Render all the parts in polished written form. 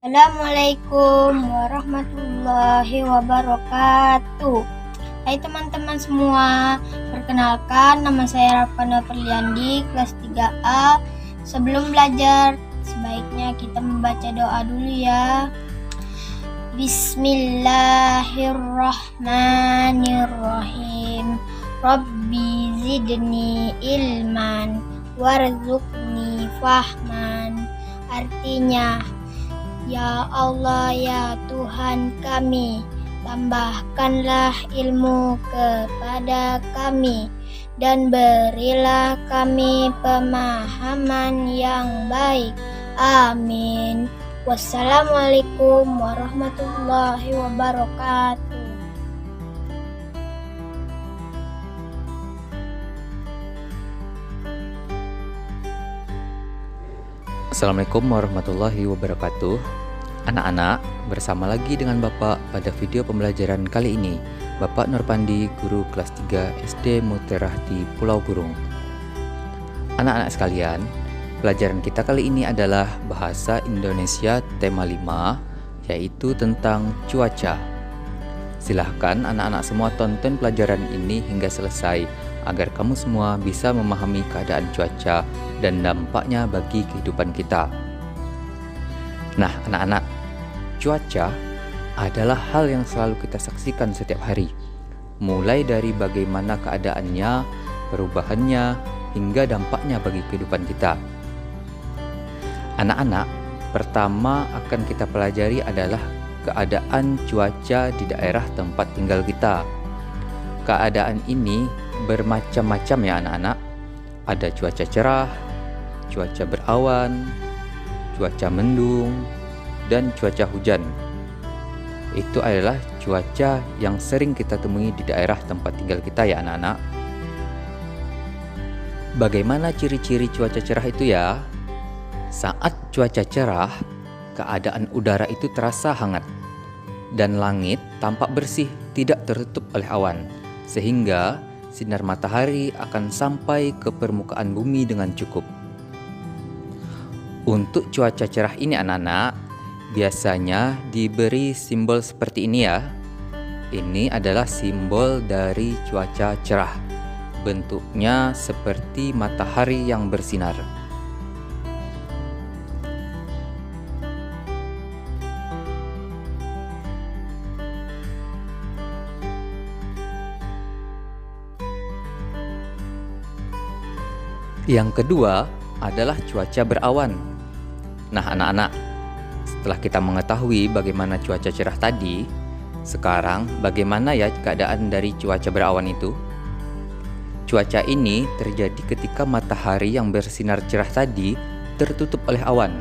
Assalamualaikum warahmatullahi wabarakatuh. Hai teman-teman semua, perkenalkan nama saya Rafana Perliandi, kelas 3A. Sebelum belajar, sebaiknya kita membaca doa dulu ya. Bismillahirrahmanirrahim. Rabbi zidni ilman warzuqni fahman. Artinya, ya Allah, ya Tuhan kami, tambahkanlah ilmu kepada kami dan berilah kami pemahaman yang baik. Amin. Wassalamualaikum warahmatullahi wabarakatuh. Assalamualaikum warahmatullahi wabarakatuh. Anak-anak, bersama lagi dengan Bapak pada video pembelajaran kali ini. Bapak Nurpandi, guru kelas 3 SD Mutiarah di Pulau Burung. Anak-anak sekalian, pelajaran kita kali ini adalah Bahasa Indonesia tema 5, yaitu tentang cuaca. Silahkan anak-anak semua tonton pelajaran ini hingga selesai, agar kamu semua bisa memahami keadaan cuaca dan dampaknya bagi kehidupan kita. Nah, anak-anak, cuaca adalah hal yang selalu kita saksikan setiap hari. Mulai dari bagaimana keadaannya, perubahannya, hingga dampaknya bagi kehidupan kita. Anak-anak, pertama akan kita pelajari adalah keadaan cuaca di daerah tempat tinggal kita. Keadaan ini bermacam-macam ya anak-anak. Ada cuaca cerah, cuaca berawan, cuaca mendung, dan cuaca hujan. Itu adalah cuaca yang sering kita temui di daerah tempat tinggal kita ya anak-anak. Bagaimana ciri-ciri cuaca cerah itu ya? Saat cuaca cerah, keadaan udara itu terasa hangat dan langit tampak bersih, tidak tertutup oleh awan, sehingga sinar matahari akan sampai ke permukaan bumi dengan cukup. Untuk cuaca cerah ini anak-anak, biasanya diberi simbol seperti ini ya. Ini adalah simbol dari cuaca cerah. Bentuknya seperti matahari yang bersinar. Yang kedua adalah cuaca berawan. Nah anak-anak, setelah kita mengetahui bagaimana cuaca cerah tadi, sekarang bagaimana ya keadaan dari cuaca berawan itu? Cuaca ini terjadi ketika matahari yang bersinar cerah tadi tertutup oleh awan,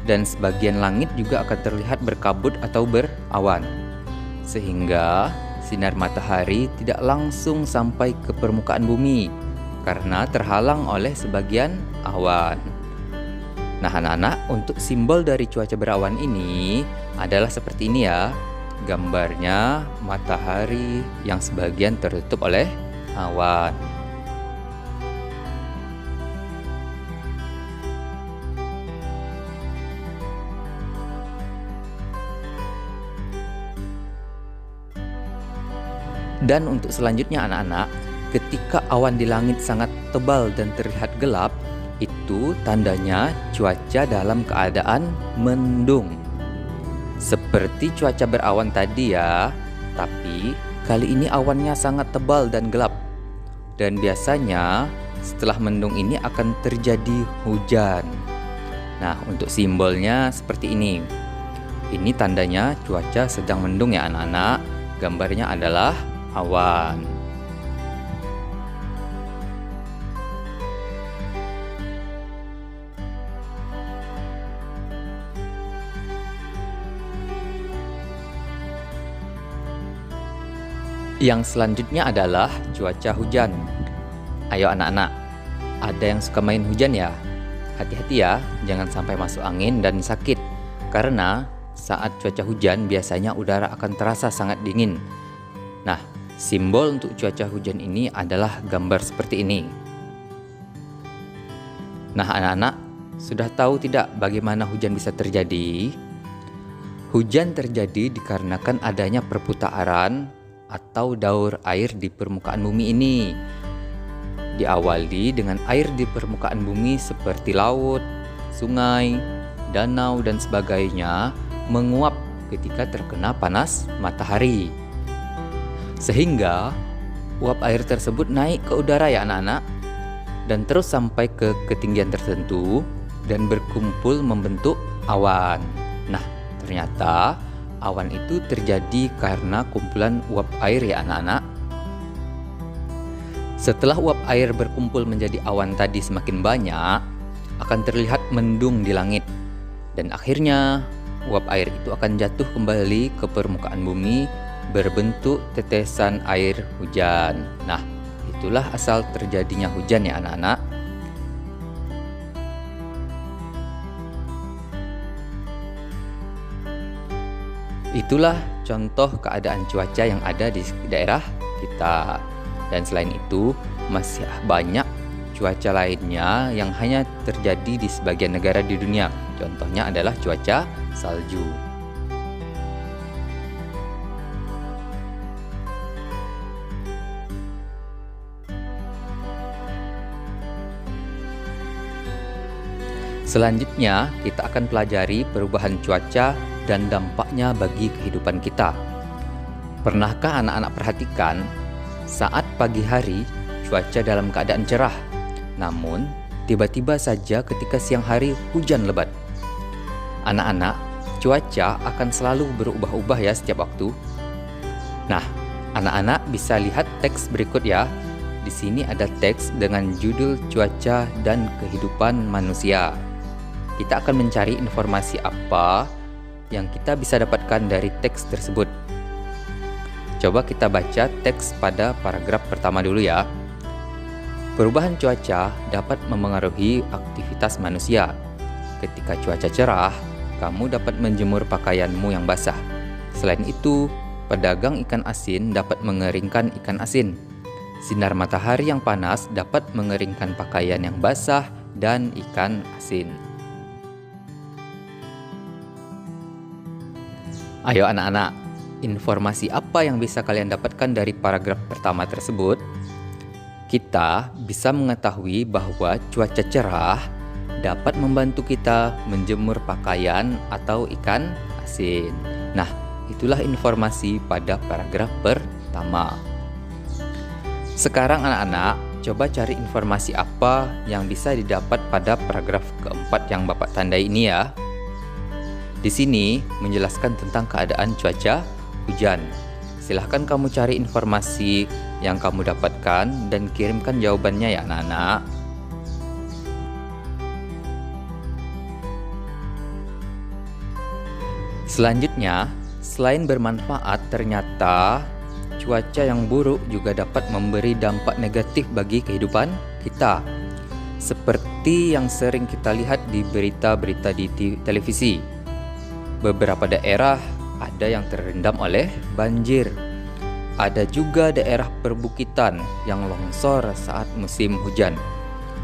dan sebagian langit juga akan terlihat berkabut atau berawan, sehingga sinar matahari tidak langsung sampai ke permukaan bumi karena terhalang oleh sebagian awan. Nah anak-anak, untuk simbol dari cuaca berawan ini adalah seperti ini ya. Gambarnya matahari yang sebagian tertutup oleh awan. Dan untuk selanjutnya anak-anak, ketika awan di langit sangat tebal dan terlihat gelap, itu tandanya cuaca dalam keadaan mendung. Seperti cuaca berawan tadi ya, tapi kali ini awannya sangat tebal dan gelap. Dan biasanya setelah mendung ini akan terjadi hujan. Nah, untuk simbolnya seperti ini. Ini tandanya cuaca sedang mendung ya anak-anak. Gambarnya adalah awan. Yang selanjutnya adalah cuaca hujan. Ayo anak-anak, ada yang suka main hujan ya? Hati-hati ya, jangan sampai masuk angin dan sakit. Karena saat cuaca hujan biasanya udara akan terasa sangat dingin. Nah, simbol untuk cuaca hujan ini adalah gambar seperti ini. Nah anak-anak, sudah tahu tidak bagaimana hujan bisa terjadi? Hujan terjadi dikarenakan adanya perputaran atau daur air di permukaan bumi ini. Diawali dengan air di permukaan bumi seperti laut, sungai, danau, dan sebagainya menguap ketika terkena panas matahari. Sehingga uap air tersebut naik ke udara ya anak-anak, dan terus sampai ke ketinggian tertentu dan berkumpul membentuk awan. Nah, ternyata awan itu terjadi karena kumpulan uap air ya anak-anak. Setelah uap air berkumpul menjadi awan tadi semakin banyak, akan terlihat mendung di langit. Dan akhirnya uap air itu akan jatuh kembali ke permukaan bumi berbentuk tetesan air hujan. Nah, itulah asal terjadinya hujan ya anak-anak. Itulah contoh keadaan cuaca yang ada di daerah kita. Dan selain itu, masih banyak cuaca lainnya yang hanya terjadi di sebagian negara di dunia. Contohnya adalah cuaca salju. Selanjutnya, kita akan pelajari perubahan cuaca dan dampaknya bagi kehidupan kita. Pernahkah anak-anak perhatikan saat pagi hari cuaca dalam keadaan cerah, namun tiba-tiba saja ketika siang hari hujan lebat? Anak-anak, cuaca akan selalu berubah-ubah ya setiap waktu. Nah, anak-anak bisa lihat teks berikut ya. Di sini ada teks dengan judul Cuaca dan Kehidupan Manusia. Kita akan mencari informasi apa yang kita bisa dapatkan dari teks tersebut. Coba kita baca teks pada paragraf pertama dulu ya. Perubahan cuaca dapat memengaruhi aktivitas manusia. Ketika cuaca cerah, kamu dapat menjemur pakaianmu yang basah. Selain itu, pedagang ikan asin dapat mengeringkan ikan asin. Sinar matahari yang panas dapat mengeringkan pakaian yang basah dan ikan asin. Ayo anak-anak, informasi apa yang bisa kalian dapatkan dari paragraf pertama tersebut? Kita bisa mengetahui bahwa cuaca cerah dapat membantu kita menjemur pakaian atau ikan asin. Nah, itulah informasi pada paragraf pertama. Sekarang anak-anak, coba cari informasi apa yang bisa didapat pada paragraf keempat yang Bapak tandai ini ya. Di sini menjelaskan tentang keadaan cuaca hujan. Silahkan kamu cari informasi yang kamu dapatkan dan kirimkan jawabannya ya anak-anak. Selanjutnya, selain bermanfaat, ternyata cuaca yang buruk juga dapat memberi dampak negatif bagi kehidupan kita. Seperti yang sering kita lihat di berita-berita di televisi. Beberapa daerah ada yang terendam oleh banjir. Ada juga daerah perbukitan yang longsor saat musim hujan.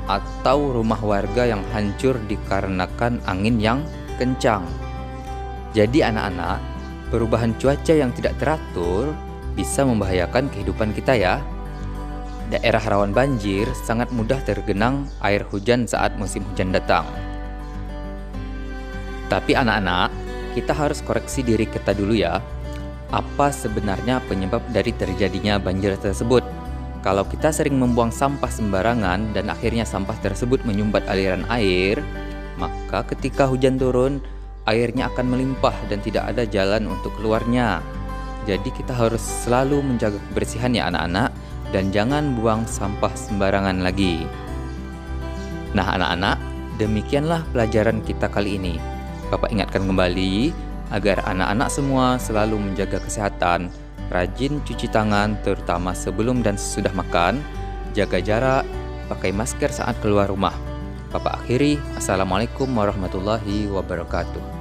Atau rumah warga yang hancur dikarenakan angin yang kencang. Jadi anak-anak, perubahan cuaca yang tidak teratur bisa membahayakan kehidupan kita ya. Daerah rawan banjir sangat mudah tergenang air hujan saat musim hujan datang. Tapi anak-anak, kita harus koreksi diri kita dulu ya. Apa sebenarnya penyebab dari terjadinya banjir tersebut? Kalau kita sering membuang sampah sembarangan dan akhirnya sampah tersebut menyumbat aliran air, maka ketika hujan turun, airnya akan melimpah dan tidak ada jalan untuk keluarnya. Jadi kita harus selalu menjaga kebersihan ya anak-anak, dan jangan buang sampah sembarangan lagi. Nah anak-anak, demikianlah pelajaran kita kali ini. Bapak ingatkan kembali agar anak-anak semua selalu menjaga kesehatan, rajin cuci tangan terutama sebelum dan sesudah makan, jaga jarak, pakai masker saat keluar rumah. Bapak akhiri, Assalamualaikum warahmatullahi wabarakatuh.